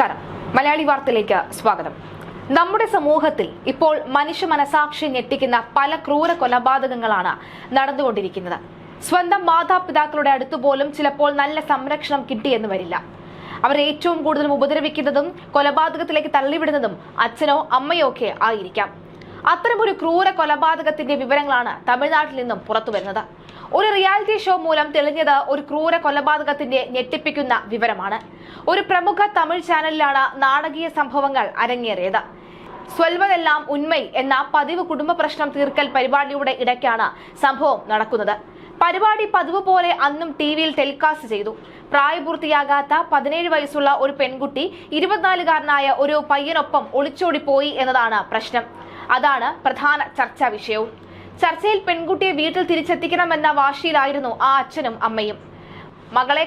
നമസ്കാരം. മലയാളി വാർത്തയിലേക്ക് സ്വാഗതം. നമ്മുടെ സമൂഹത്തിൽ ഇപ്പോൾ മനുഷ്യ മനസാക്ഷി ഞെട്ടിക്കുന്ന പല ക്രൂര കൊലപാതകങ്ങളാണ് നടന്നുകൊണ്ടിരിക്കുന്നത്. സ്വന്തം മാതാപിതാക്കളുടെ അടുത്തുപോലും ചിലപ്പോൾ നല്ല സംരക്ഷണം കിട്ടിയെന്ന് വരില്ല. അവർ ഏറ്റവും കൂടുതൽ ഉപദ്രവിക്കുന്നതും കൊലപാതകത്തിലേക്ക് തള്ളിവിടുന്നതും അച്ഛനോ അമ്മയോ ഒക്കെ ആയിരിക്കാം. അത്തരമൊരു ക്രൂര കൊലപാതകത്തിന്റെ വിവരങ്ങളാണ് തമിഴ്നാട്ടിൽ നിന്നും പുറത്തുവരുന്നത്. ഒരു റിയാലിറ്റി ഷോ മൂലം തെളിഞ്ഞത് ഒരു ക്രൂര കൊലപാതകത്തിന്റെ ഞെട്ടിപ്പിക്കുന്ന വിവരമാണ്. ഒരു പ്രമുഖ തമിഴ് ചാനലിലാണ് നാടകീയ സംഭവങ്ങൾ അരങ്ങേറിയത്. സ്വൽവതെല്ലാം ഉന്മൈ എന്ന പതിവ് കുടുംബ പ്രശ്നം തീർക്കൽ പരിപാടിയുടെ ഇടയ്ക്കാണ് സംഭവം നടക്കുന്നത്. പരിപാടി പതിവ് പോലെ അന്നും ടിവിയിൽ ടെലികാസ്റ്റ് ചെയ്തു. പ്രായപൂർത്തിയാകാത്ത 17 വയസ്സുള്ള ഒരു പെൺകുട്ടി 24-കാരനായ ഒരു പയ്യനൊപ്പം ഒളിച്ചോടിപ്പോയി എന്നതാണ് പ്രശ്നം. അതാണ് പ്രധാന ചർച്ചാ വിഷയവും. ചർച്ചയിൽ പെൺകുട്ടിയെ വീട്ടിൽ തിരിച്ചെത്തിക്കണമെന്ന വാശിയിലായിരുന്നു ആ അച്ഛനും അമ്മയും. മകളെ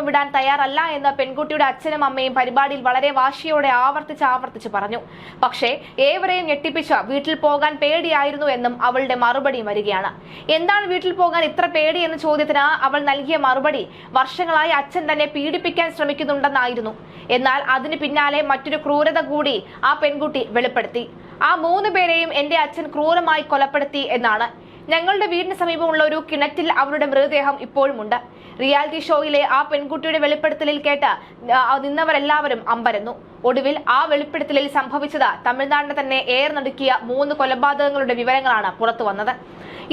വിടാൻ തയ്യാറല്ല എന്ന് പെൺകുട്ടിയുടെ അച്ഛനും അമ്മയും പരിപാടിയിൽ വളരെ വാശിയോടെ ആവർത്തിച്ച് പറഞ്ഞു. പക്ഷേ ഏവരെയും ഞെട്ടിപ്പിച്ച് വീട്ടിൽ പോകാൻ പേടിയായിരുന്നു എന്നും അവളുടെ മറുപടി വരികയാണ്. എന്താണ് വീട്ടിൽ പോകാൻ ഇത്ര പേടി എന്ന ചോദ്യത്തിന് അവൾ നൽകിയ മറുപടി വർഷങ്ങളായി അച്ഛൻ തന്നെ പീഡിപ്പിക്കാൻ ശ്രമിക്കുന്നുണ്ടെന്നായിരുന്നു. എന്നാൽ അതിന് പിന്നാലെ മറ്റൊരു ക്രൂരത കൂടി ആ പെൺകുട്ടി വെളിപ്പെടുത്തി. ആ 3 പേരെയും എന്റെ അച്ഛൻ ക്രൂരമായി കൊലപ്പെടുത്തി എന്നാണ്. ഞങ്ങളുടെ വീടിന് സമീപമുള്ള ഒരു കിണറ്റിൽ അവരുടെ മൃതദേഹം ഇപ്പോഴുമുണ്ട്. റിയാലിറ്റി ഷോയിലെ ആ പെൺകുട്ടിയുടെ വെളിപ്പെടുത്തലിൽ കേട്ട് നിന്നവരെല്ലാവരും അമ്പരന്നു. ഒടുവിൽ ആ വെളിപ്പെടുത്തലിൽ സംഭവിച്ചത് തമിഴ്നാടിനെ തന്നെ നടുക്കിയ 3 കൊലപാതകങ്ങളുടെ വിവരങ്ങളാണ് പുറത്തു വന്നത്.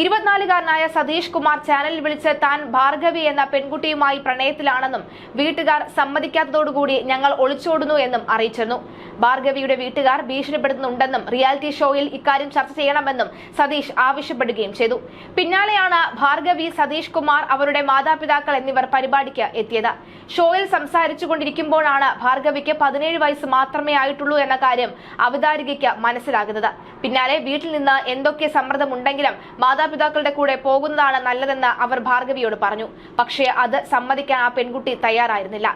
24-കാരനായ സതീഷ് കുമാർ ചാനലിൽ വിളിച്ച് താൻ ഭാർഗവി എന്ന പെൺകുട്ടിയുമായി പ്രണയത്തിലാണെന്നും വീട്ടുകാർ സമ്മതിക്കാത്തതോടുകൂടി ഞങ്ങൾ ഒളിച്ചോടുന്നു എന്നും അറിയിച്ചിരുന്നു. ഭാർഗവിയുടെ വീട്ടുകാർ ഭീഷണിപ്പെടുത്തുന്നുണ്ടെന്നും റിയാലിറ്റി ഷോയിൽ ഇക്കാര്യം ചർച്ച ചെയ്യണമെന്നും സതീഷ് ആവശ്യപ്പെടുകയും ചെയ്തു. പിന്നാലെയാണ് ഭാർഗവി, സതീഷ് കുമാർ, അവരുടെ മാതാപിതാക്കൾ എന്നിവർ പരിപാടിക്ക് എത്തിയത്. ഷോയിൽ സംസാരിച്ചുകൊണ്ടിരിക്കുമ്പോഴാണ് ഭാർഗവിക്ക് 17 വയസ്സ് മാത്രമേ ആയിട്ടുള്ളൂ എന്ന കാര്യം അവതാരികയ്ക്ക് മനസ്സിലാകുന്നത്. പിന്നാലെ വീട്ടിൽ നിന്ന് എന്തൊക്കെ സമ്മർദ്ദമുണ്ടെങ്കിലും മാതാപിതാക്കളുടെ കൂടെ പോകുന്നതാണ് നല്ലതെന്ന് അവർ ഭാർഗവിയോട് പറഞ്ഞു. പക്ഷേ അത് സമ്മതിക്കാൻ ആ പെൺകുട്ടി തയ്യാറായിരുന്നില്ല.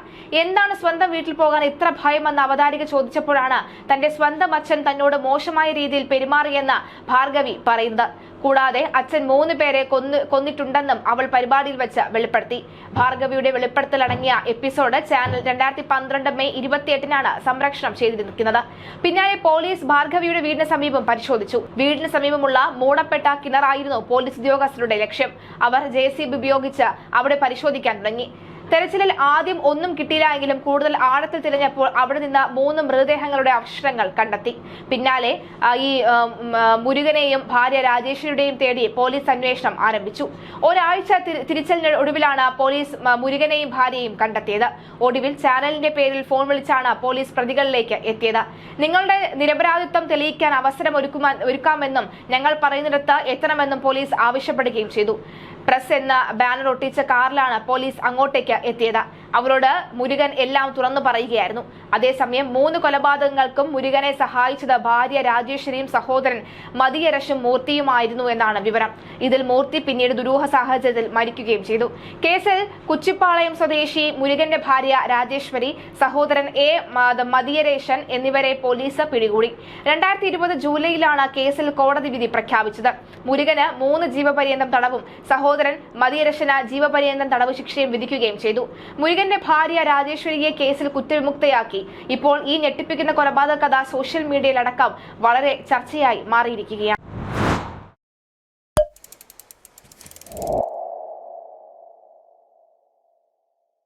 എന്താണ് സ്വന്തം വീട്ടിൽ പോകാൻ ഇത്ര ഭയമെന്ന് അവതാരിക ചോദിച്ചപ്പോഴാണ് തന്റെ സ്വന്തം അച്ഛൻ തന്നോട് മോശമായ രീതിയിൽ പെരുമാറിയെന്ന് ഭാർഗവി പറയുന്നത്. കൂടാതെ അച്ഛൻ 3 പേരെ കൊന്നിട്ടുണ്ടെന്നും അവൾ പരിപാടിയിൽ വെച്ച് വെളിപ്പെടുത്തി. ഭാർഗവിയുടെ വെളിപ്പെടുത്തലടങ്ങിയ എപ്പിസോഡ് ചാനൽ 2012 മെയ് 28-നാണ് സംപ്രേഷണം ചെയ്തിരിക്കുന്നത്. പിന്നാലെ പോലീസ് ഭാർഗവിയുടെ വീടിന് സമീപം പരിശോധിച്ചു. വീടിന് സമീപമുള്ള മൂടപ്പെട്ട കിണറായിരുന്നു പോലീസ് ഉദ്യോഗസ്ഥരുടെ ലക്ഷ്യം. അവർ JCB ഉപയോഗിച്ച് അവിടെ പരിശോധിക്കാൻ തുടങ്ങി. തെരച്ചിലിൽ ആദ്യം ഒന്നും കിട്ടിയില്ല എങ്കിലും കൂടുതൽ ആഴത്തിൽ തിരഞ്ഞപ്പോൾ അവിടെ നിന്ന് 3 മൃതദേഹങ്ങളുടെ അവശിഷ്ടങ്ങൾ കണ്ടെത്തി. പിന്നാലെ ഈ മുരുകനെയും ഭാര്യ രാജേശ്വരിയുടെയും തേടി പോലീസ് അന്വേഷണം ആരംഭിച്ചു. ഒരാഴ്ച തിരച്ചിലിന് ഒടുവിലാണ് പോലീസ് മുരുകനെയും ഭാര്യയും കണ്ടെത്തിയത്. ഒടുവിൽ ചാനലിന്റെ പേരിൽ ഫോൺ വിളിച്ചാണ് പോലീസ് പ്രതികളിലേക്ക് എത്തിയത്. നിങ്ങളുടെ നിരപരാധിത്വം തെളിയിക്കാൻ അവസരം ഒരുക്കാമെന്നും ഞങ്ങൾ പറയുന്നിടത്ത് എത്തണമെന്നും പോലീസ് ആവശ്യപ്പെടുകയും ചെയ്തു. പ്രസ് എന്ന ബാനർ ഒട്ടിച്ച കാറിലാണ് പോലീസ് അങ്ങോട്ടേക്ക് എത്തിയത്. അവരോട് മുരുകൻ എല്ലാം തുറന്നു പറയുകയായിരുന്നു. അതേസമയം 3 കൊലപാതകങ്ങൾക്കും മുരുകനെ സഹായിച്ചത് ഭാര്യ രാജേശ്വരിയും സഹോദരൻ മതിയരശും മൂർത്തിയുമായിരുന്നു എന്നാണ് വിവരം. ഇതിൽ മൂർത്തി പിന്നീട് ദുരൂഹ സാഹചര്യത്തിൽ മരിക്കുകയും ചെയ്തു. കേസിൽ കുച്ചിപ്പാളയം സ്വദേശി മുരുകന്റെ ഭാര്യ രാജേശ്വരി, സഹോദരൻ മതിയരേശൻ എന്നിവരെ പോലീസ് പിടികൂടി. 2020 ജൂലൈയിലാണ് കേസിൽ കോടതി വിധി പ്രഖ്യാപിച്ചത്. മുരുകന് 3 ജീവപര്യന്തം തടവും സഹോദരൻ മതിയരശന് ജീവപര്യന്തം തടവ് ശിക്ഷയും വിധിക്കുകയും ചെയ്തു. മുരുകന്റെ ഭാര്യ രാജേശ്വരിയെ കേസിൽ കുറ്റവിമുക്തയാക്കി. ഇപ്പോൾ ഈ ഞെട്ടിപ്പിക്കുന്ന കൊലപാതക കഥ സോഷ്യൽ മീഡിയയിലടക്കം വളരെ ചർച്ചയായി മാറിയിരിക്കുകയാണ്.